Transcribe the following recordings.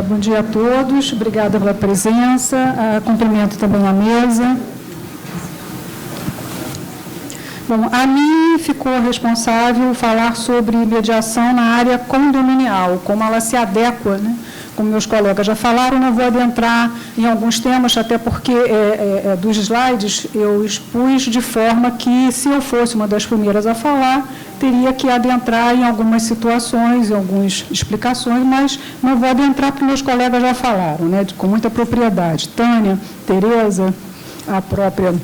Bom dia a todos, obrigada pela presença, cumprimento também a mesa. Bom, a mim ficou responsável falar sobre mediação na área condominial, como ela se adequa, né? Como meus colegas já falaram, não vou adentrar em alguns temas, até porque dos slides eu expus de forma que, se eu fosse uma das primeiras a falar, teria que adentrar em algumas situações, em algumas explicações, mas não vou adentrar porque meus colegas já falaram, né, com muita propriedade. Tânia, Tereza, a própria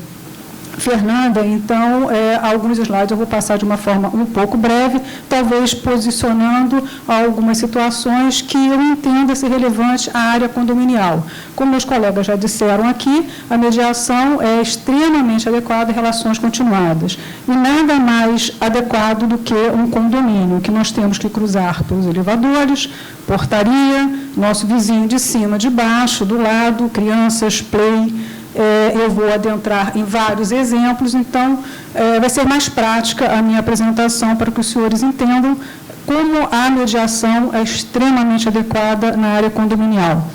Fernanda, então, alguns slides eu vou passar de uma forma um pouco breve, talvez posicionando algumas situações que eu entenda ser relevante à área condominial. Como meus colegas já disseram aqui, a mediação é extremamente adequada em relações continuadas. E nada mais adequado do que um condomínio, que nós temos que cruzar pelos elevadores, portaria, nosso vizinho de cima, de baixo, do lado, crianças, play. Eu vou adentrar em vários exemplos, então vai ser mais prática a minha apresentação para que os senhores entendam como a mediação é extremamente adequada na área condominial.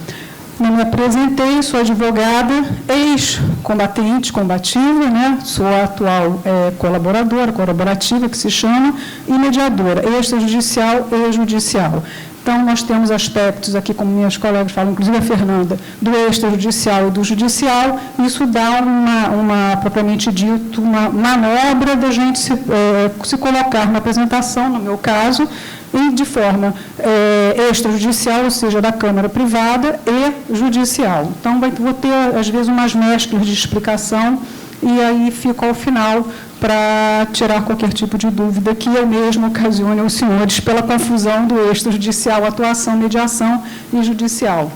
Eu me apresentei, sou advogada, ex-combatente, combativa, né? Sou a atual colaborativa, que se chama, e mediadora, extrajudicial e judicial. Então, nós temos aspectos aqui, como minhas colegas falam, inclusive a Fernanda, do extrajudicial e do judicial. Isso dá propriamente dito, uma manobra da gente se colocar na apresentação, no meu caso, e de forma extrajudicial, ou seja, da Câmara Privada e judicial. Então, vou ter, às vezes, umas mesclas de explicação, e aí fico ao final para tirar qualquer tipo de dúvida que eu mesmo ocasione aos senhores pela confusão do extrajudicial, atuação, mediação e judicial.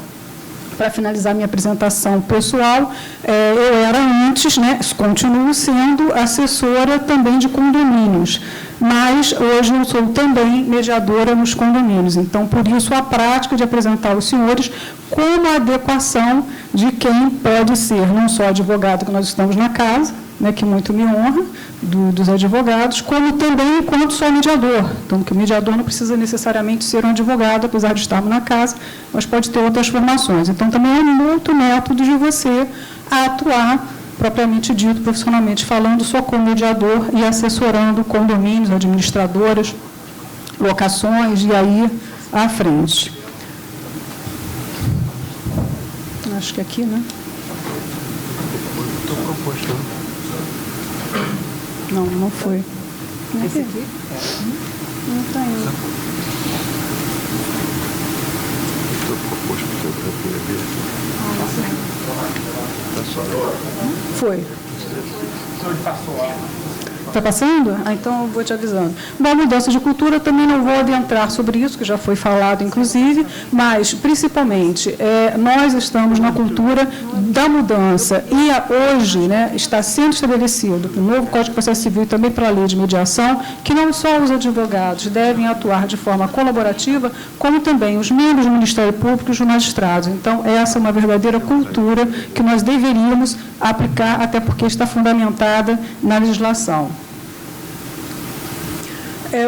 Para finalizar minha apresentação pessoal, eu era antes, né, continuo sendo assessora também de condomínios, mas hoje eu sou também mediadora nos condomínios. Então, por isso, a prática de apresentar aos senhores como a adequação de quem pode ser, não só advogado que nós estamos na casa, né, que muito me honra, dos advogados, como também enquanto sou mediador. Então, que o mediador não precisa necessariamente ser um advogado, apesar de estarmos na casa, mas pode ter outras formações. Então, também é muito método de você atuar, propriamente dito, profissionalmente falando, só como mediador e assessorando condomínios, administradoras, locações, e aí à frente. Acho que aqui, né? Estou proposto. Não, não foi. Esse aqui? Não está indo. Estou proposto que eu queria ver. Está só. Foi. Está passando? Então, eu vou te avisando. Bom, mudança de cultura, também não vou adentrar sobre isso, que já foi falado, inclusive, mas, principalmente, nós estamos na cultura da mudança. E hoje, né, está sendo estabelecido pelo novo Código de Processo Civil e também pela Lei de Mediação, que não só os advogados devem atuar de forma colaborativa, como também os membros do Ministério Público e os magistrados. Então, essa é uma verdadeira cultura que nós deveríamos aplicar, até porque está fundamentada na legislação.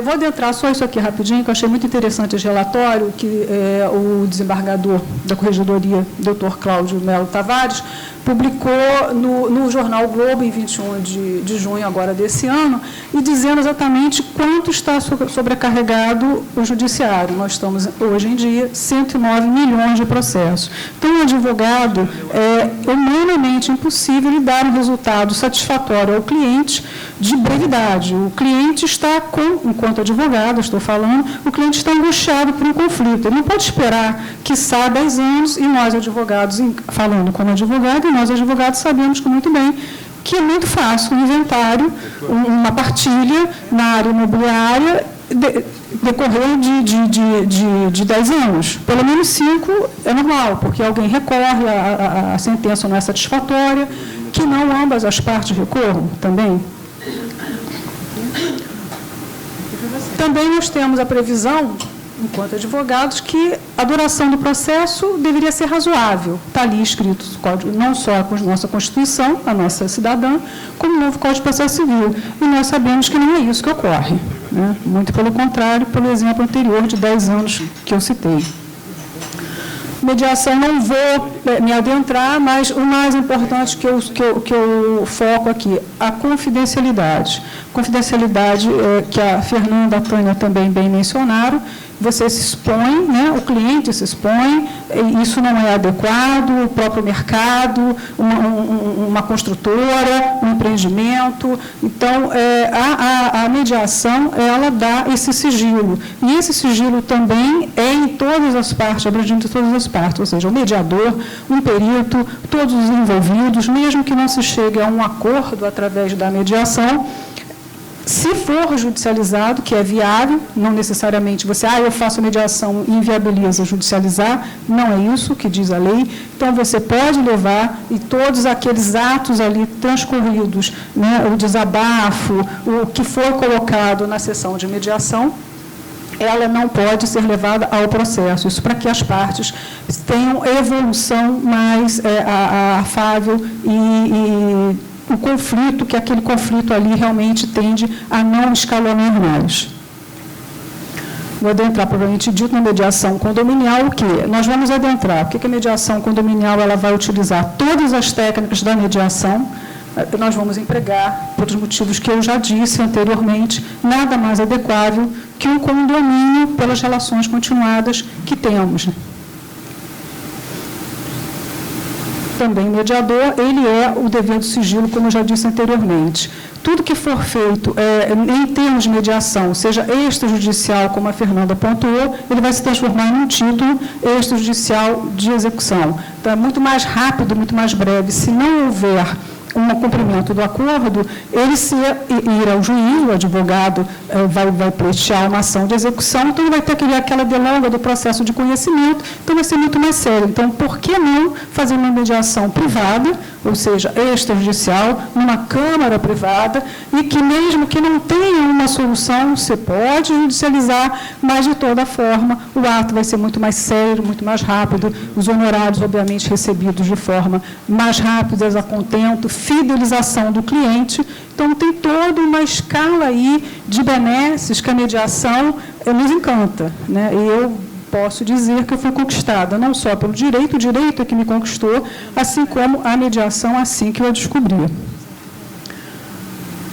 Vou adentrar só isso aqui rapidinho, que eu achei muito interessante esse relatório que o desembargador da Corregedoria, Dr. Cláudio Melo Tavares, publicou no jornal Globo, em 21 de junho agora desse ano, e dizendo exatamente quanto está sobrecarregado o judiciário. Nós estamos, hoje em dia, 109 milhões de processos. Então, o advogado é humanamente impossível lhe dar um resultado satisfatório ao cliente de brevidade. O cliente está enquanto advogado, estou falando, o cliente está angustiado por um conflito. Ele não pode esperar, quiçá, 10 anos, e nós, advogados, falando como advogado, e nós, advogados, sabemos que muito bem que é muito fácil um inventário, uma partilha na área imobiliária decorrer de 10 anos. Pelo menos 5 é normal, porque alguém recorre, a sentença não é satisfatória, que não ambas as partes recorram também. Também nós temos a previsão, enquanto advogados, que a duração do processo deveria ser razoável. Está ali escrito não só a nossa Constituição, a nossa cidadã, como o novo Código de Processo Civil. E nós sabemos que não é isso que ocorre, né? Muito pelo contrário, pelo exemplo anterior de 10 anos que eu citei. mediação não vou me adentrar, mas o mais importante que eu foco aqui, a confidencialidade. Confidencialidade que a Fernanda e a Tânia também bem mencionaram. Você se expõe, né, o cliente se expõe, isso não é adequado, o próprio mercado, uma construtora, um empreendimento. Então, a mediação, ela dá esse sigilo. E esse sigilo também é em todas as partes, abrangendo todas as partes, ou seja, o mediador, um perito, todos os envolvidos, mesmo que não se chegue a um acordo através da mediação. Se for judicializado, que é viável, não necessariamente você, eu faço mediação e inviabiliza judicializar, não é isso que diz a lei. Então, você pode levar e todos aqueles atos ali transcorridos, né, o desabafo, o que for colocado na sessão de mediação, ela não pode ser levada ao processo. Isso para que as partes tenham evolução mais afável e o conflito, que aquele conflito ali realmente tende a não escalonar mais. Vou adentrar, provavelmente dito, na mediação condominial, o quê? Nós vamos adentrar. O que a mediação condominial ela vai utilizar? Todas as técnicas da mediação, nós vamos empregar, por os motivos que eu já disse anteriormente, nada mais adequável que um condomínio pelas relações continuadas que temos. Também mediador, ele é o dever do sigilo, como eu já disse anteriormente. Tudo que for feito em termos de mediação, seja extrajudicial, como a Fernanda pontuou, ele vai se transformar num título extrajudicial de execução. Então, é muito mais rápido, muito mais breve. Se não houver um cumprimento do acordo, ele ir ao juiz, o advogado vai pleitear uma ação de execução, então ele vai ter aquela delonga do processo de conhecimento, então vai ser muito mais sério. Então, por que não fazer uma mediação privada, ou seja, extrajudicial, numa câmara privada, e que mesmo que não tenha uma solução, você pode judicializar, mas, de toda forma, o ato vai ser muito mais sério, muito mais rápido, os honorários, obviamente, recebidos de forma mais rápida, a contento, fidelização do cliente. Então, tem toda uma escala aí de benesses que a mediação nos encanta, né? E eu posso dizer que eu fui conquistada, não só pelo direito, o direito é que me conquistou, assim como a mediação, assim que eu a descobri.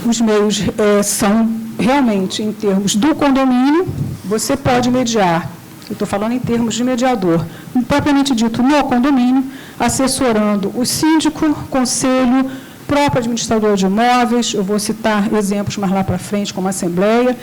Os meios são, realmente, em termos do condomínio, você pode mediar, eu estou falando em termos de mediador, propriamente dito, no condomínio, assessorando o síndico, conselho, próprio administrador de imóveis, eu vou citar exemplos mais lá para frente, como a Assembleia,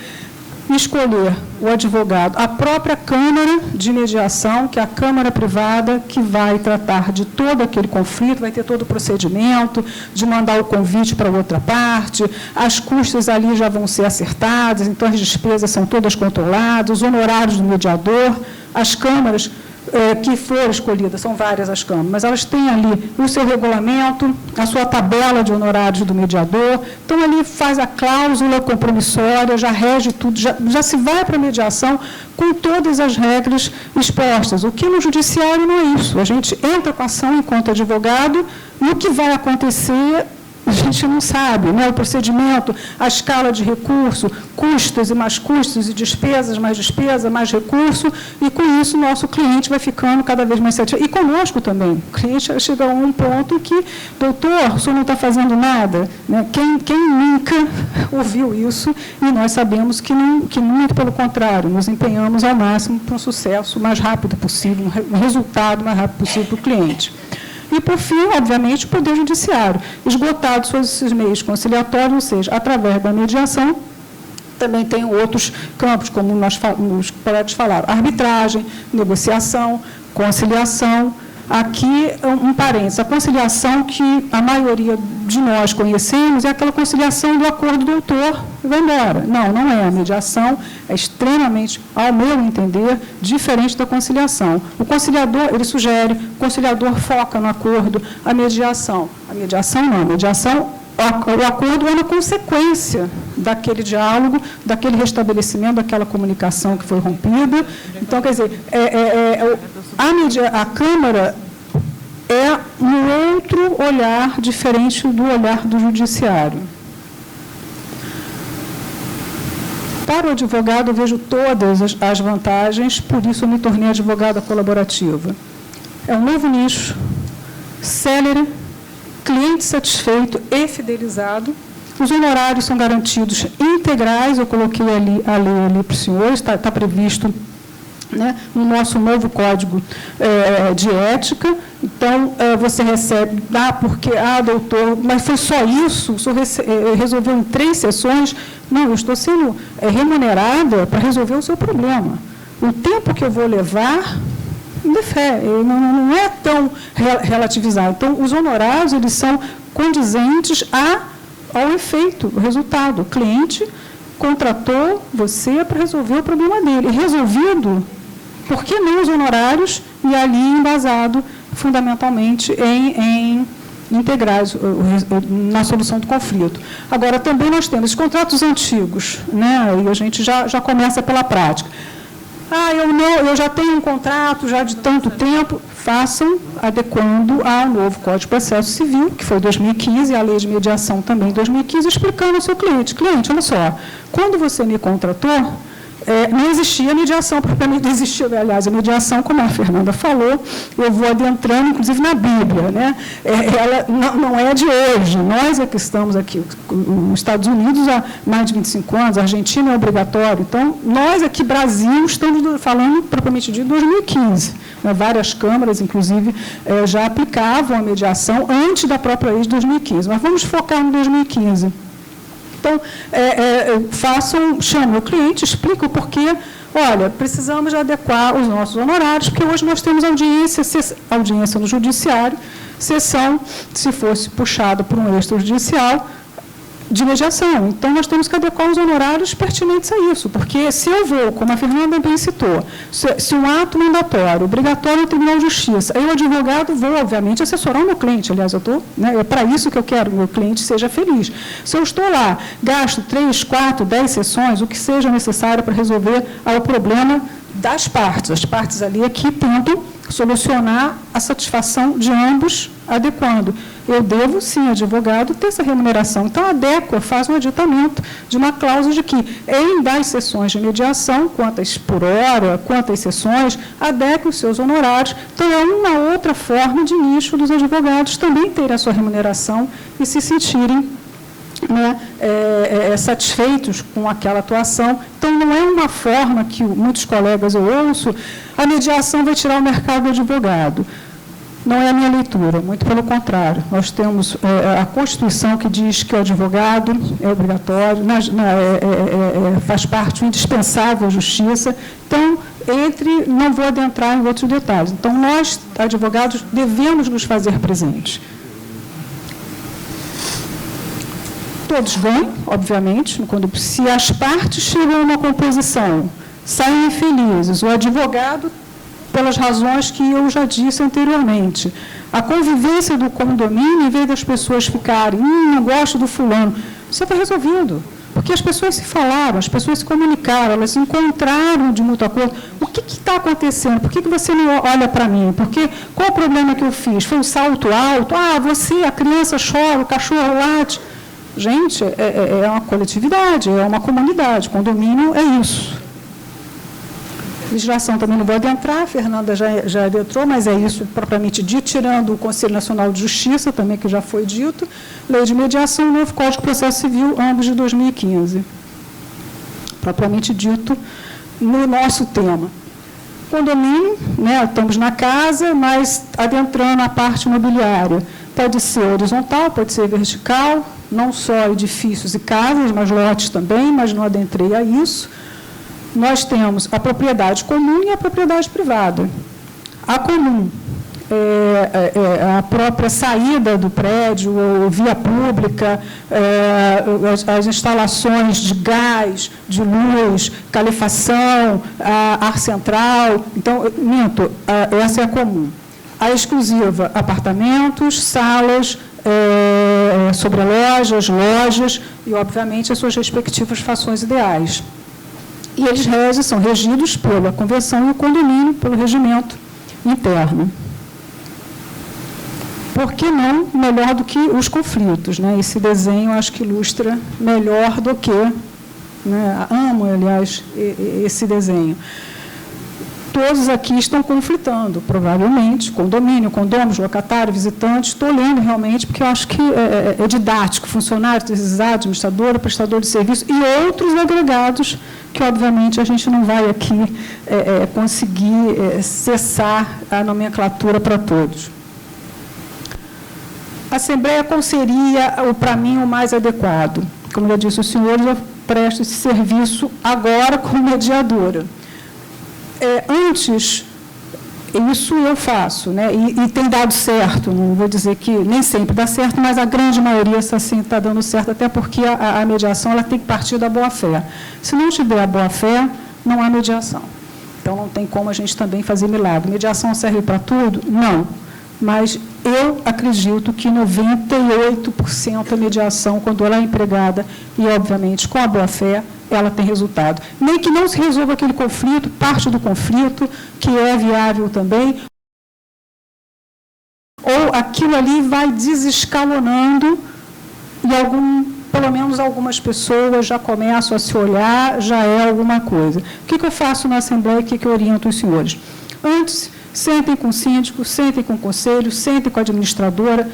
escolher o advogado, a própria Câmara de Mediação, que é a Câmara Privada, que vai tratar de todo aquele conflito, vai ter todo o procedimento, de mandar o convite para outra parte, as custas ali já vão ser acertadas, então as despesas são todas controladas, os honorários do mediador, as câmaras que for escolhida, são várias as câmaras, mas elas têm ali o seu regulamento, a sua tabela de honorários do mediador, então ali faz a cláusula compromissória, já rege tudo, já se vai para a mediação com todas as regras expostas. O que no judiciário não é isso, a gente entra com a ação enquanto advogado, e o que vai acontecer a gente não sabe, né? O procedimento, a escala de recurso, custos e mais custos, e despesas, mais recurso, e com isso o nosso cliente vai ficando cada vez mais satisfeito. E conosco também. O cliente chega a um ponto que, doutor, o senhor não está fazendo nada? Né? Quem nunca ouviu isso, e nós sabemos que muito pelo contrário, nos empenhamos ao máximo para um sucesso mais rápido possível, um resultado mais rápido possível para o cliente. E, por fim, obviamente, o Poder Judiciário, esgotado esses meios conciliatórios, ou seja, através da mediação, também tem outros campos, como os colegas falaram, arbitragem, negociação, conciliação. Aqui, um parênteses, a conciliação que a maioria de nós conhecemos é aquela conciliação do acordo do autor e vai embora. Não é. A mediação é extremamente, ao meu entender, diferente da conciliação. O conciliador, ele sugere, o conciliador foca no acordo, a mediação não, a mediação, o acordo é na consequência daquele diálogo, daquele restabelecimento, daquela comunicação que foi rompida. Então, quer dizer, a Câmara é um outro olhar diferente do olhar do Judiciário. Para o advogado, eu vejo todas as vantagens, por isso eu me tornei advogada colaborativa. É um novo nicho, célere, cliente satisfeito e fidelizado. Os honorários são garantidos integrais, eu coloquei ali a lei ali para os senhores, está previsto, né, no nosso novo código de ética. Então, você recebe, porque, doutor, mas foi só isso? O senhor resolveu em 3 sessões? Não, eu estou sendo remunerada para resolver o seu problema. O tempo que eu vou levar, de fé, não é tão relativizado. Então, os honorários, eles são condizentes ao efeito, o resultado. O cliente contratou você para resolver o problema dele. Resolvido, por que não os honorários? E ali embasado fundamentalmente em integrais na solução do conflito. Agora, também nós temos os contratos antigos, né? E a gente já começa pela prática. Eu já tenho um contrato já de tanto tempo, façam adequando ao novo Código de Processo Civil, que foi 2015, e a Lei de Mediação também 2015, explicando ao seu cliente, olha só, quando você me contratou, não existia mediação, propriamente não existia, aliás, a mediação, como a Fernanda falou, eu vou adentrando, inclusive, na Bíblia, né? Ela não é de hoje, nós é que estamos aqui, nos Estados Unidos há mais de 25 anos, a Argentina é obrigatório, então, nós aqui, Brasil, estamos falando, propriamente de 2015, né? Várias câmaras, inclusive, já aplicavam a mediação antes da própria lei de 2015, mas vamos focar no 2015. Então, chamem o cliente, expliquem o porquê. Olha, precisamos adequar os nossos honorários, porque hoje nós temos audiência no judiciário, sessão, se fosse puxado por um extrajudicial, de mediação. Então, nós temos que adequar os honorários pertinentes a isso, porque se eu vou, como a Fernanda bem citou, se um ato mandatório, obrigatório no Tribunal de Justiça, eu, advogado, vou, obviamente, assessorar o meu cliente. Aliás, é para isso que eu quero que o meu cliente seja feliz. Se eu estou lá, gasto 3, 4, 10 sessões, o que seja necessário para resolver o problema das partes. As partes ali aqui tentam solucionar a satisfação de ambos, adequando. Eu devo, sim, advogado, ter essa remuneração. Então, adequa, faz um aditamento de uma cláusula de que, em das sessões de mediação, quantas por hora, quantas sessões, adeque os seus honorários. Então, é uma outra forma de nicho dos advogados também terem a sua remuneração e se sentirem, né, satisfeitos com aquela atuação. Então, não é uma forma que muitos colegas eu ouço, a mediação vai tirar o mercado do advogado. Não é a minha leitura, muito pelo contrário. Nós temos a Constituição que diz que o advogado é obrigatório, faz parte indispensável à justiça. Então, não vou adentrar em outros detalhes. Então, nós, advogados, devemos nos fazer presentes. Todos ganham, obviamente, se as partes chegam a uma composição, saem infelizes, o advogado, pelas razões que eu já disse anteriormente, a convivência do condomínio, em vez das pessoas ficarem, não gosto do fulano, isso está resolvido, porque as pessoas se falaram, as pessoas se comunicaram, elas se encontraram de mútuo acordo. O que está acontecendo? Por que você não olha para mim? Qual o problema que eu fiz? Foi um salto alto? A criança chora, o cachorro late. Gente, é uma coletividade, é uma comunidade, condomínio é isso. Legislação também não vou adentrar, a Fernanda já adentrou, mas é isso propriamente dito, tirando o Conselho Nacional de Justiça, também que já foi dito, Lei de Mediação, Novo Código de Processo Civil, ambos de 2015. Propriamente dito no nosso tema. Condomínio, né, estamos na casa, mas adentrando a parte imobiliária. Pode ser horizontal, pode ser vertical, não só edifícios e casas, mas lotes também, mas não adentrei a isso. Nós temos a propriedade comum e a propriedade privada. A comum a própria saída do prédio, ou via pública, as instalações de gás, de luz, calefação, ar central. Então, essa é a comum. A exclusiva, apartamentos, salas, sobrelojas, lojas e, obviamente, as suas respectivas fações ideais. E eles são regidos pela convenção e o condomínio pelo regimento interno. Por que não melhor do que os conflitos? Né? Esse desenho, acho que ilustra melhor do que... Né? Amo, aliás, esse desenho. todos aqui estão conflitando, provavelmente, condomínio, condôminos, locatário, visitante. Estou lendo realmente, porque eu acho que é didático, funcionário, terceirizado, administradora, prestador de serviço e outros agregados que, obviamente, a gente não vai aqui conseguir cessar a nomenclatura para todos. Assembleia, qual seria, para mim, o mais adequado? Como já disse o senhor, eu presto esse serviço agora como mediadora. Antes, isso eu faço, né? E tem dado certo, não vou dizer que nem sempre dá certo, mas a grande maioria está dando certo, até porque a mediação ela tem que partir da boa-fé. Se não tiver a boa-fé, não há mediação. Então, não tem como a gente também fazer milagre. Mediação serve para tudo? Não. Mas eu acredito que 98% da mediação, quando ela é empregada, e, obviamente, com a boa-fé, ela tem resultado. Nem que não se resolva aquele conflito, parte do conflito, que é viável também, ou aquilo ali vai desescalonando e pelo menos algumas pessoas já começam a se olhar, já é alguma coisa. O que eu faço na Assembleia e o que eu oriento os senhores? Antes, sentem com o síndico, sentem com o conselho, sentem com a administradora,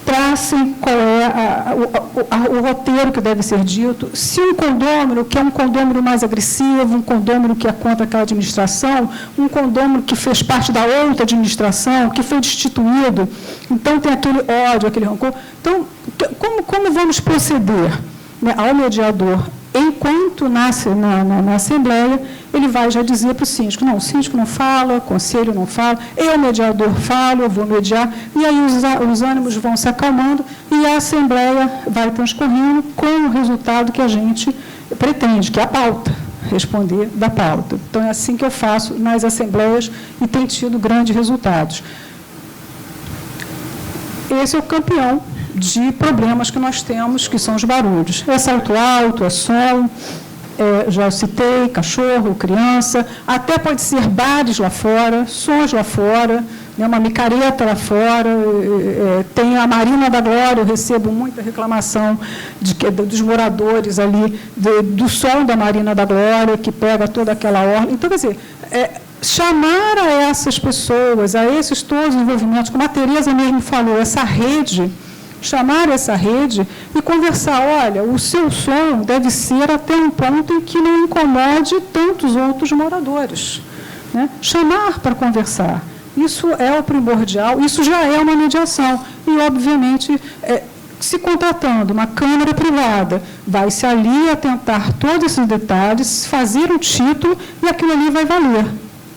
tracem qual é o roteiro que deve ser dito. Se um condômino, que é um condômino mais agressivo, um condômino que é contra aquela administração, um condômino que fez parte da outra administração, que foi destituído, então tem aquele ódio, aquele rancor. Então, como vamos proceder, né, ao mediador? Enquanto na Assembleia, ele vai já dizer para o síndico, não, o síndico não fala, o conselho não fala, eu, mediador, falo, eu vou mediar, e aí os ânimos vão se acalmando e a Assembleia vai transcorrendo com o resultado que a gente pretende, que é a pauta, responder da pauta. Então, é assim que eu faço nas Assembleias e tem tido grandes resultados. Esse é o campeão de problemas que nós temos, que são os barulhos. É salto alto, é som, já citei, cachorro, criança, até pode ser bares lá fora, sons lá fora, né, uma micareta lá fora, tem a Marina da Glória, eu recebo muita reclamação dos moradores ali, do som da Marina da Glória, que pega toda aquela orla. Então, quer dizer, chamar a essas pessoas, a esses todos os envolvimentos, como a Tereza mesmo falou, essa rede, chamar essa rede e conversar, olha, o seu som deve ser até um ponto em que não incomode tantos outros moradores. Né? Chamar para conversar, isso é o primordial, isso já é uma mediação. E, obviamente, se contratando uma câmara privada, vai-se ali atentar todos esses detalhes, fazer um título e aquilo ali vai valer.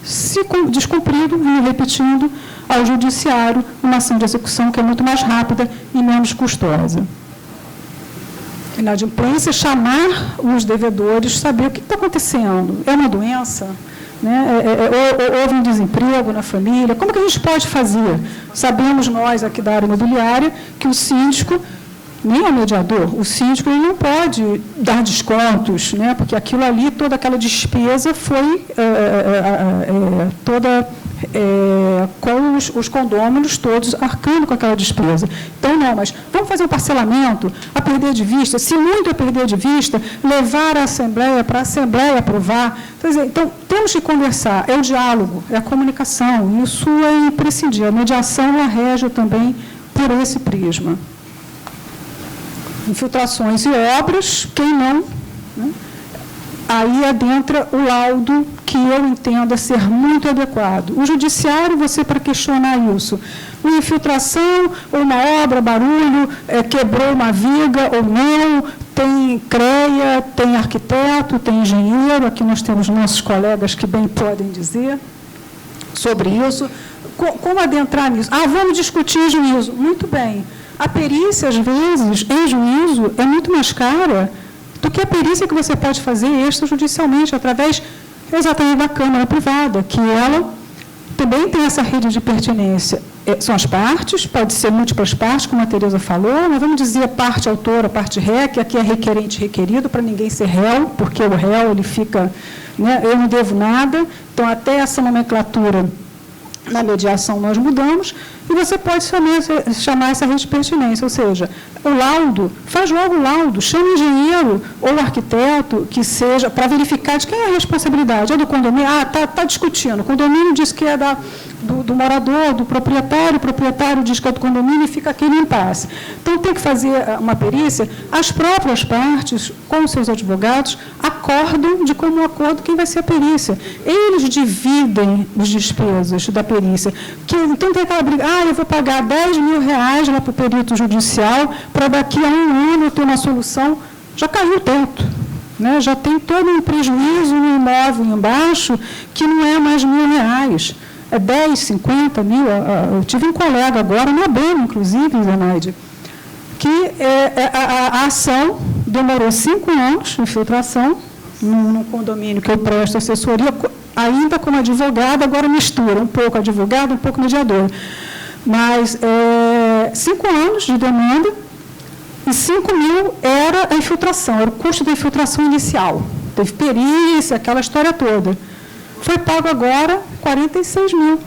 Se descumprido, e repetindo, ao judiciário, uma ação de execução que é muito mais rápida e menos custosa. Inadimplência, chamar os devedores, saber o que está acontecendo. É uma doença? Né? Houve um desemprego na família? Como que a gente pode fazer? Sabemos nós, aqui da área imobiliária, que o síndico, nem o mediador, o síndico ele não pode dar descontos, né? Porque aquilo ali, toda aquela despesa foi toda com os condôminos todos arcando com aquela despesa. Então, não, mas vamos fazer um parcelamento, a perder de vista, se muito a perder de vista, levar a Assembleia, para a Assembleia aprovar. Então, temos que conversar, é o diálogo, é a comunicação, isso é imprescindível. A mediação ela rege também por esse prisma. Infiltrações e obras, quem não, né? Aí adentra o laudo que eu entendo ser muito adequado. O judiciário, você para questionar isso, uma infiltração, uma obra, barulho, quebrou uma viga ou não, tem CREA, tem arquiteto, tem engenheiro, aqui nós temos nossos colegas que bem podem dizer sobre isso. Como adentrar nisso? Vamos discutir em juízo. Muito bem. A perícia, às vezes, em juízo, é muito mais cara do que a perícia que você pode fazer extrajudicialmente, através exatamente da Câmara Privada, que ela também tem essa rede de pertinência. São as partes, pode ser múltiplas partes, como a Tereza falou, mas vamos dizer parte autora, parte ré, que aqui é requerente e requerido, para ninguém ser réu, porque o réu ele fica, né, eu não devo nada, então até essa nomenclatura Na mediação nós mudamos, e você pode chamar essa rede de pertinência, ou seja, o laudo, faz logo o laudo, chama o engenheiro ou o arquiteto que seja, para verificar de quem é a responsabilidade. É do condomínio? Está discutindo. O condomínio diz que é do morador, do proprietário, o proprietário diz que é do condomínio e fica aquele impasse. Então, tem que fazer uma perícia, as próprias partes, com os seus advogados, acordam de comum acordo quem vai ser a perícia. Eles dividem as despesas da perícia. Então, tem aquela briga, eu vou pagar R$10.000 lá para o perito judicial para daqui a um ano eu ter uma solução. Já caiu o teto. Né? Já tem todo um prejuízo no imóvel embaixo que não é mais R$1.000. É 10, 50 mil. Eu tive um colega agora, na BEM, inclusive, Zenaide, que a ação demorou 5 anos, infiltração, num condomínio que eu presto assessoria, ainda como advogada, agora mistura um pouco advogado, um pouco mediador. Mas 5 anos de demanda e 5 mil era a infiltração, era o custo da infiltração inicial. Teve perícia, aquela história toda. Foi pago agora 46 mil.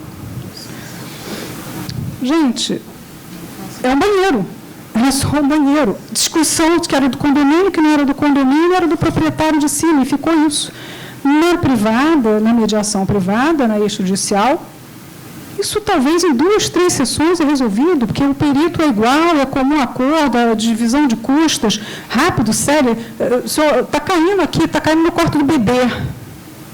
Gente, é um banheiro. Era só um banheiro. Discussão de que era do condomínio, que não era do condomínio, era do proprietário de cima, e ficou isso. Na privada, na mediação privada, na extrajudicial, isso talvez em 2, 3 sessões é resolvido, porque o perito é igual, é comum acordo, a divisão de custas, rápido, sério. Está caindo aqui, está caindo no quarto do bebê.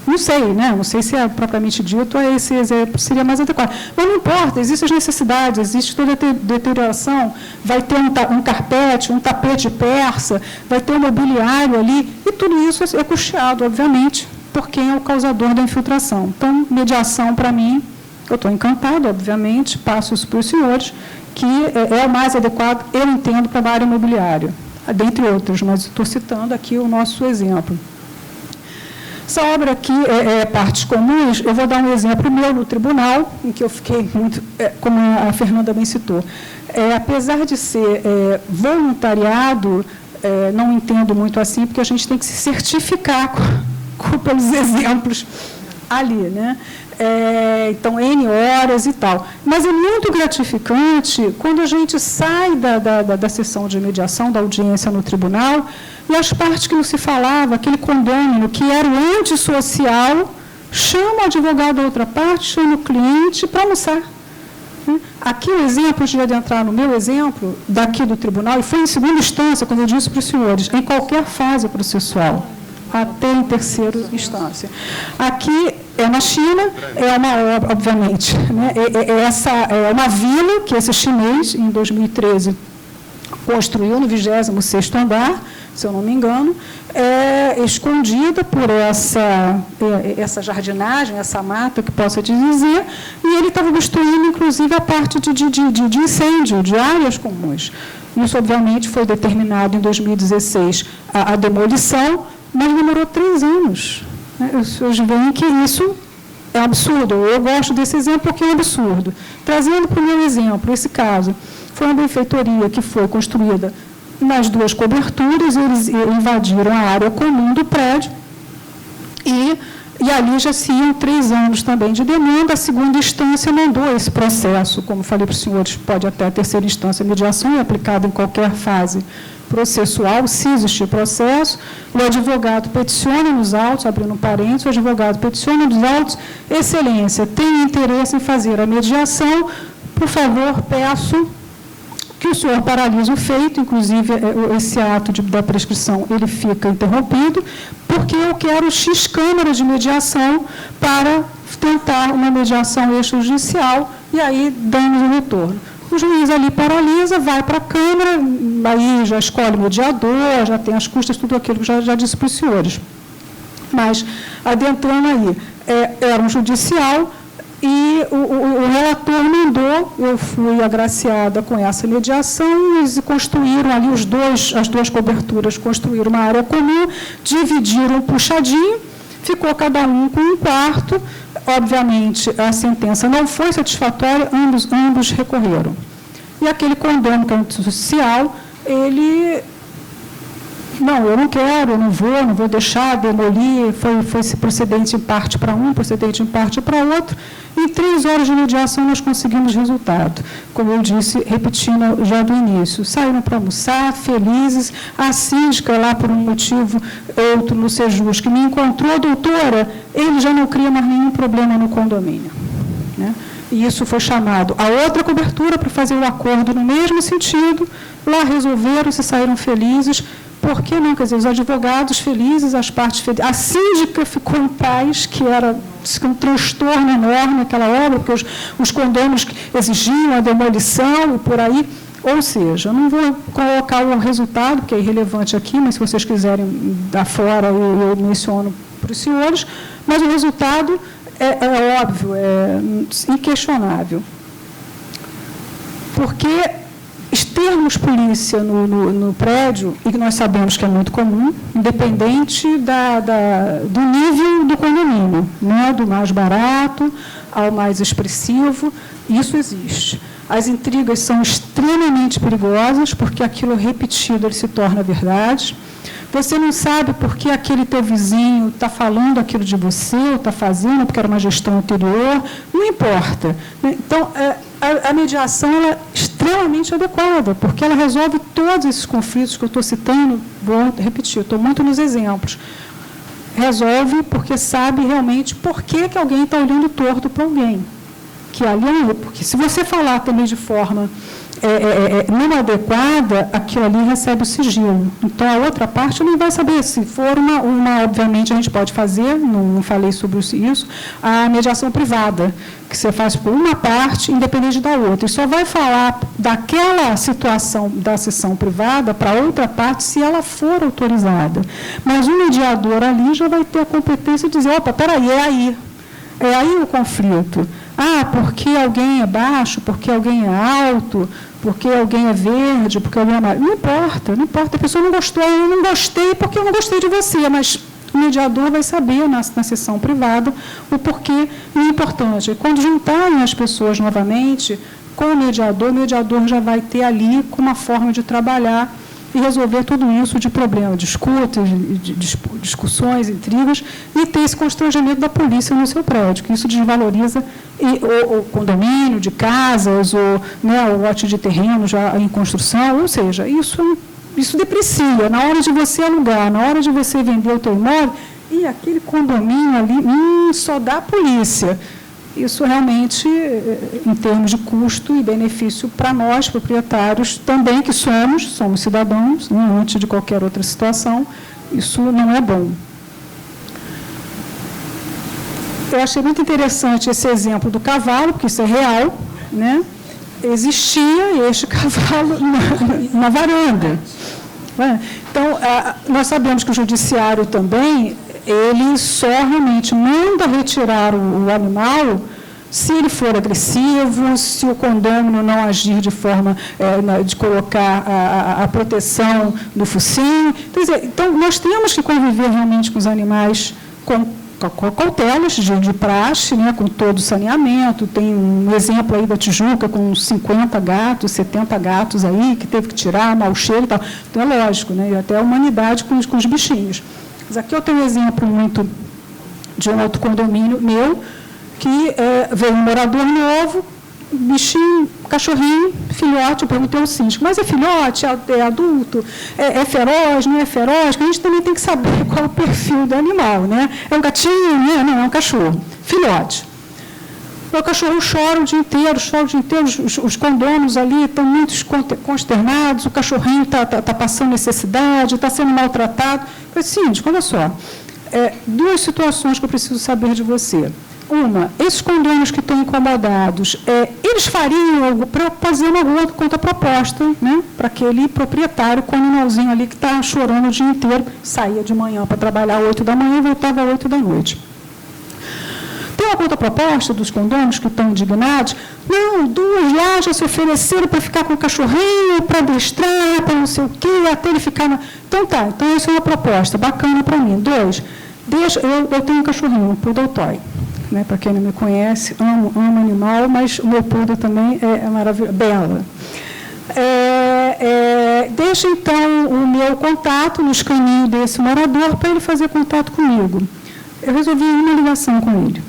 Não sei, né? Não sei se é propriamente dito, esse exemplo seria mais adequado. Mas não importa, existem as necessidades, existe toda a deterioração, vai ter um carpete, um tapete persa, vai ter um mobiliário ali, e tudo isso é custeado, obviamente, por quem é o causador da infiltração. Então, mediação, para mim, eu estou encantada, obviamente, passo isso para os senhores, que é o mais adequado, eu entendo, para a área imobiliária, dentre outros, mas estou citando aqui o nosso exemplo. Essa obra aqui é partes comuns. Eu vou dar um exemplo meu no tribunal, em que eu fiquei muito, como a Fernanda bem citou. Apesar de ser voluntariado, não entendo muito assim, porque a gente tem que se certificar pelos exemplos ali, né? Então, N horas e tal. Mas é muito gratificante quando a gente sai da sessão de mediação, da audiência no tribunal, e as partes que não se falava, aquele condômino que era o antissocial, chama o advogado da outra parte, chama o cliente para almoçar. Aqui o exemplo, antes de adentrar no meu exemplo, daqui do tribunal, e foi em segunda instância, quando eu disse para os senhores, em qualquer fase processual, até em terceira instância. Aqui é na China, é uma obra, obviamente, né? É uma vila que esse chinês, em 2013, construiu no 26º andar, se eu não me engano, escondida por essa jardinagem, essa mata, que possa te dizer, e ele estava obstruindo, inclusive, a parte de incêndio, de áreas comuns. Isso, obviamente, foi determinado em 2016 a demolição, mas demorou 3 anos. Vocês veem que isso é absurdo. Eu gosto desse exemplo porque é um absurdo. Trazendo para o meu exemplo, esse caso, foi uma benfeitoria que foi construída nas 2 coberturas, eles invadiram a área comum do prédio e ali já se iam 3 anos também de demanda. A segunda instância mandou esse processo, como falei para os senhores, pode até a terceira instância, mediação é aplicada em qualquer fase processual, se existir processo, o advogado peticiona nos autos, abrindo um parênteses, o advogado peticiona nos autos, excelência, tem interesse em fazer a mediação, por favor, peço que o senhor paralise o feito, inclusive esse ato da prescrição, ele fica interrompido, porque eu quero X câmaras de mediação para tentar uma mediação extrajudicial e aí damos o retorno. O juiz ali paralisa, vai para a Câmara, aí já escolhe o mediador, já tem as custas, tudo aquilo que já disse para os senhores. Mas, adentrando aí, era um judicial e o relator mandou, eu fui agraciada com essa mediação, eles construíram ali as 2 coberturas, construíram uma área comum, dividiram um puxadinho, ficou cada um com um quarto. Obviamente, a sentença não foi satisfatória, ambos recorreram. E aquele condômino que é antissocial, ele... Não, eu não quero, eu não vou deixar, demolir, foi procedente em parte para um, procedente em parte para outro. Em 3 horas de mediação, nós conseguimos resultado. Como eu disse, repetindo já do início, saíram para almoçar, felizes. A síndica, lá por um motivo outro no Sejus, que me encontrou, doutora, ele já não cria mais nenhum problema no condomínio. Né? E isso foi chamado a outra cobertura para fazer o acordo no mesmo sentido. Lá resolveram, se saíram felizes. Por que não? Quer dizer, os advogados felizes, as partes felizes. A síndica ficou em paz, que era um transtorno enorme aquela obra, porque os condôminos exigiam a demolição e por aí. Ou seja, eu não vou colocar o resultado, que é irrelevante aqui, mas se vocês quiserem dar fora, eu menciono para os senhores, mas o resultado é óbvio, é inquestionável. Porque termos polícia no prédio, e que nós sabemos que é muito comum, independente do nível do condomínio, né? Do mais barato ao mais expressivo, isso existe. As intrigas são extremamente perigosas, porque aquilo repetido ele se torna verdade. Você não sabe por que aquele teu vizinho está falando aquilo de você, ou está fazendo, porque era uma gestão anterior, não importa. Então, a mediação ela é extremamente adequada, porque ela resolve todos esses conflitos que eu estou citando, vou repetir, estou muito nos exemplos. Resolve porque sabe realmente por que alguém está olhando torto para alguém. Que ali porque se você falar também de forma não adequada, aquilo ali recebe o sigilo. Então, a outra parte não vai saber. Se for obviamente, a gente pode fazer, não falei sobre isso, a mediação privada, que você faz por uma parte, independente da outra. E só vai falar daquela situação da sessão privada para outra parte, se ela for autorizada. Mas o mediador ali já vai ter a competência de dizer, opa, peraí, é aí o conflito. Porque alguém é baixo, porque alguém é alto, porque alguém é verde, porque alguém é amarelo. Não importa. A pessoa não gostou, eu não gostei porque eu não gostei de você, mas o mediador vai saber na sessão privada o porquê e o importante. Quando juntarem as pessoas novamente com o mediador já vai ter ali uma forma de trabalhar e resolver tudo isso de problema, discutas, discussões, intrigas, e ter esse constrangimento da polícia no seu prédio, que isso desvaloriza o condomínio de casas, o lote de terreno já em construção, ou seja, isso deprecia. Na hora de você alugar, na hora de você vender o teu imóvel, e aquele condomínio ali, só dá polícia. Isso realmente, em termos de custo e benefício para nós, proprietários, também que somos cidadãos, né, antes de qualquer outra situação, isso não é bom. Eu achei muito interessante esse exemplo do cavalo, porque isso é real, né? Existia este cavalo na varanda. Então, nós sabemos que o judiciário também, ele só realmente manda retirar o animal se ele for agressivo, se o condômino não agir de forma de colocar a proteção do focinho. Então, nós temos que conviver realmente com os animais com cautelas de praxe, né, com todo o saneamento. Tem um exemplo aí da Tijuca, com 50 gatos, 70 gatos aí, que teve que tirar, mau cheiro e tal. Então, é lógico, né, e até a humanidade com os bichinhos. Mas aqui eu tenho um exemplo muito de um outro condomínio meu, que veio um morador novo, bichinho, cachorrinho, filhote. Eu perguntei ao síndico, mas é filhote, é adulto, é feroz, não é feroz? Porque a gente também tem que saber qual é o perfil do animal, né? É um gatinho, né? Não, é um cachorro, filhote. O cachorro chora o dia inteiro, os condôminos ali estão muito consternados, o cachorrinho está passando necessidade, está sendo maltratado. Eu falei, síndico, olha só, 2 situações que eu preciso saber de você. Uma, esses condôminos que estão incomodados, eles fariam algo para fazer uma contraproposta, né, para aquele proprietário com o animalzinho ali que está chorando o dia inteiro, saía de manhã para trabalhar às 8 da manhã e voltava às 8 da noite. Tem uma contraproposta dos condôminos que estão indignados? Não, 2 lá já se ofereceram para ficar com o cachorrinho, para adestrar, para não sei o quê, até ele ficar... Então, essa é uma proposta bacana para mim. 2, eu tenho um cachorrinho, um poodle toy. Né, para quem não me conhece, amo animal, mas o meu poodle também é maravilhoso, bela. Deixa, então, o meu contato nos caminhos desse morador para ele fazer contato comigo. Eu resolvi uma ligação com ele.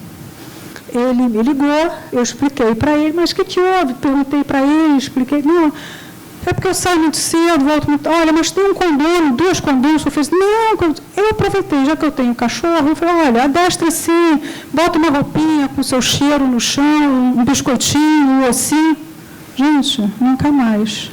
ele me ligou, eu expliquei para ele, mas o que houve? Perguntei para ele, expliquei, não, é porque eu saio muito cedo, volto muito, olha, mas tem um condômino, 2 condôminos, eu fiz, não, eu aproveitei, já que eu tenho cachorro, eu falei, olha, adestra assim, bota uma roupinha com seu cheiro no chão, um biscoitinho, um ossinho. Gente, nunca mais.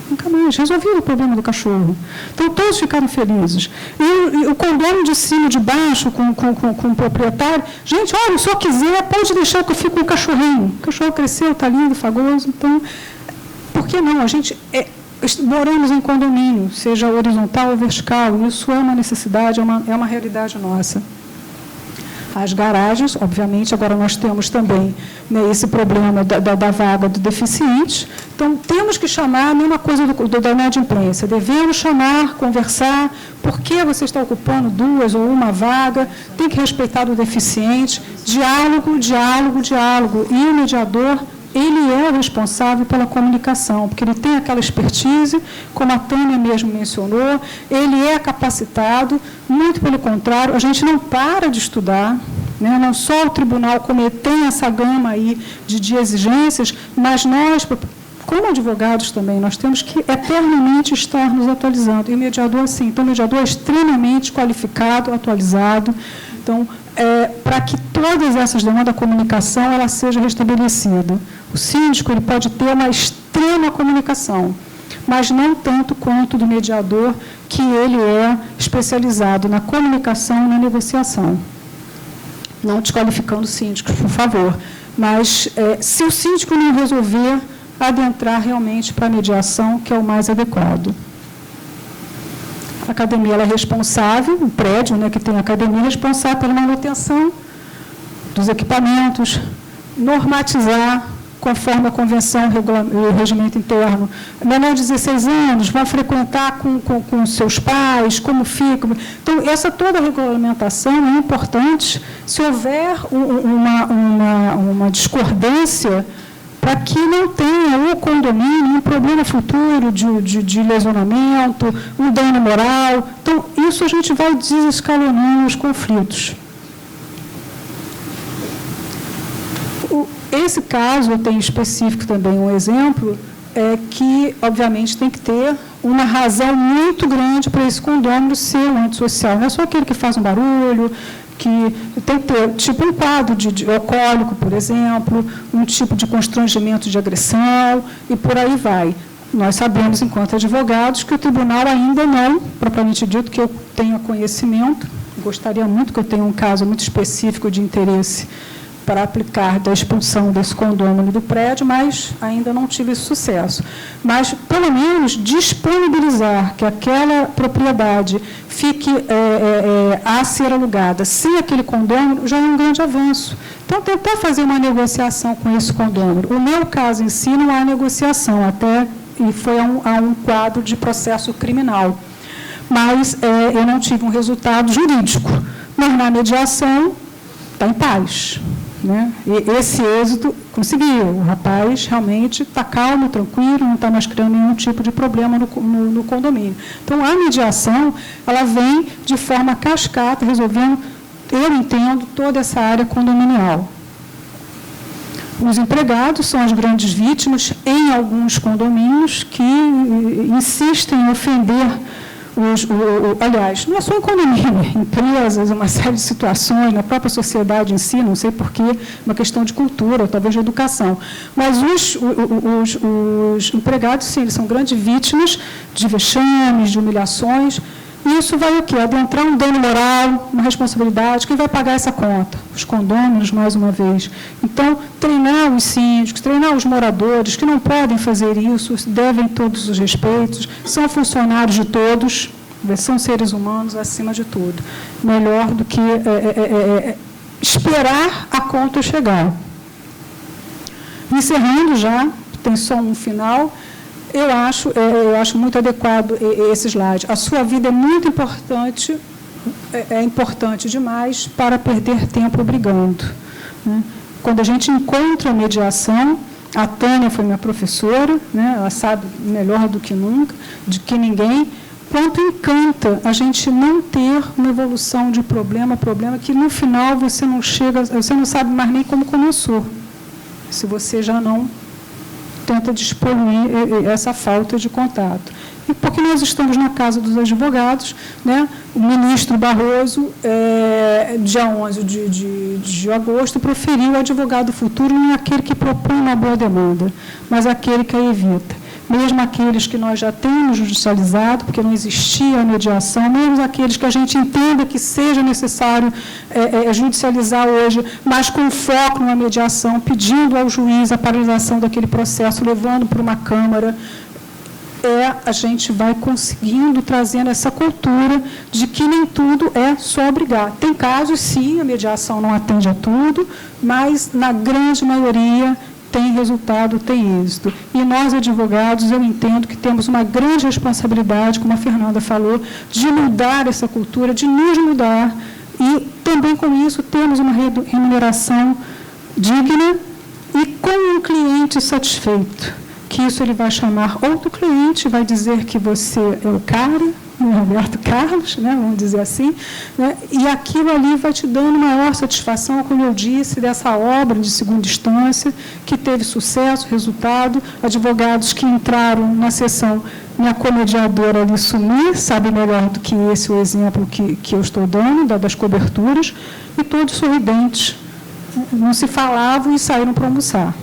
Nunca mais. Resolvi o problema do cachorro. Então, todos ficaram felizes. E o condômino de cima, de baixo, com o proprietário, gente, olha, se eu quiser, pode deixar que eu fique com o cachorrinho. O cachorro cresceu, está lindo, fagoso. Então, por que não? A gente moramos em condomínio, seja horizontal ou vertical. Isso é uma necessidade, é uma realidade nossa. As garagens, obviamente, agora nós temos também, né, esse problema da vaga do deficiente. Então, temos que chamar a mesma coisa da inadimplência. Devemos chamar, conversar, por que você está ocupando 2 ou 1 vaga, tem que respeitar o deficiente. Diálogo, diálogo, diálogo. E o mediador, ele é responsável pela comunicação, porque ele tem aquela expertise, como a Tânia mesmo mencionou, ele é capacitado, muito pelo contrário, a gente não para de estudar, né? Não só o tribunal, como tem essa gama aí de exigências, mas nós, como advogados também, nós temos que eternamente estar nos atualizando. E o mediador, sim, então o mediador é extremamente qualificado, atualizado. Então, para que todas essas demandas da comunicação ela seja restabelecida. O síndico ele pode ter uma extrema comunicação, mas não tanto quanto do mediador, que ele é especializado na comunicação e na negociação. Não desqualificando síndicos, por favor. Mas, se o síndico não resolver, adentrar realmente para a mediação, que é o mais adequado. A academia ela é responsável, o prédio, né, que tem a academia, é responsável pela manutenção dos equipamentos, normatizar, conforme a convenção e o regimento interno. Menor de 16 anos, vão frequentar com seus pais, como ficam. Então, essa toda a regulamentação é importante. Se houver uma discordância, para que não tenha o condomínio um problema futuro de lesionamento, um dano moral. Então, isso a gente vai desescalonando os conflitos. Esse caso, eu tenho específico também um exemplo, que, obviamente, tem que ter uma razão muito grande para esse condômino ser um antissocial. Não é só aquele que faz um barulho, que tem que ter tipo um quadro de alcoólico, por exemplo, um tipo de constrangimento de agressão, e por aí vai. Nós sabemos, enquanto advogados, que o tribunal ainda não, propriamente dito, que eu tenha conhecimento, gostaria muito que eu tenha um caso muito específico de interesse para aplicar da expulsão desse condômino do prédio, mas ainda não tive sucesso. Mas, pelo menos, disponibilizar que aquela propriedade fique a ser alugada sem aquele condômino já é um grande avanço. Então, tentar fazer uma negociação com esse condômino. O meu caso em si não há negociação, e foi a um quadro de processo criminal. Mas eu não tive um resultado jurídico. Mas, na mediação, está em paz. Né? E esse êxito conseguiu. O rapaz realmente está calmo, tranquilo, não está mais criando nenhum tipo de problema no condomínio. Então, a mediação, ela vem de forma cascata, resolvendo, eu entendo, toda essa área condominial. Os empregados são as grandes vítimas em alguns condomínios que insistem em ofender aliás, não é só em condomínio, empresas, uma série de situações, na própria sociedade em si, não sei porquê, uma questão de cultura, ou talvez de educação. Mas os empregados, sim, eles são grandes vítimas de vexames, de humilhações. E isso vai o quê? Adentrar um dano moral, uma responsabilidade. Quem vai pagar essa conta? Os condôminos, mais uma vez. Então, treinar os síndicos, treinar os moradores, que não podem fazer isso, devem todos os respeitos, são funcionários de todos, são seres humanos acima de tudo. Melhor do que esperar a conta chegar. Encerrando já, tem só um final. Eu acho muito adequado esse slide. A sua vida é muito importante, é importante demais para perder tempo brigando. Né? Quando a gente encontra a mediação, a Tânia foi minha professora, né? Ela sabe melhor do que nunca, de que ninguém, quanto encanta a gente não ter uma evolução de problema que no final você não sabe mais nem como começou, se você já não tenta dispolir essa falta de contato. E porque nós estamos na Casa dos Advogados, né, o ministro Barroso, dia 11 de agosto, proferiu o advogado futuro não é aquele que propõe uma boa demanda, mas aquele que a evita. Mesmo aqueles que nós já temos judicializado, porque não existia a mediação, mesmo aqueles que a gente entenda que seja necessário judicializar hoje, mas com foco numa mediação, pedindo ao juiz a paralisação daquele processo, levando para uma Câmara, a gente vai conseguindo, trazendo essa cultura de que nem tudo é só brigar. Tem casos, sim, a mediação não atende a tudo, mas, na grande maioria, tem resultado, tem êxito. E nós, advogados, eu entendo que temos uma grande responsabilidade, como a Fernanda falou, de mudar essa cultura, de nos mudar, e também com isso temos uma remuneração digna e com um cliente satisfeito, que isso ele vai chamar outro cliente, vai dizer que você é o cara, o Roberto Carlos, né, vamos dizer assim, né, e aquilo ali vai te dando maior satisfação, como eu disse, dessa obra de segunda instância, que teve sucesso, resultado, advogados que entraram na sessão, minha comediadora ali sumir, sabe melhor do que esse o exemplo que eu estou dando, das coberturas, e todos sorridentes, não se falavam e saíram para almoçar.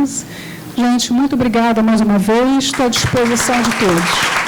Isso. Gente, muito obrigada mais uma vez, estou à disposição de todos.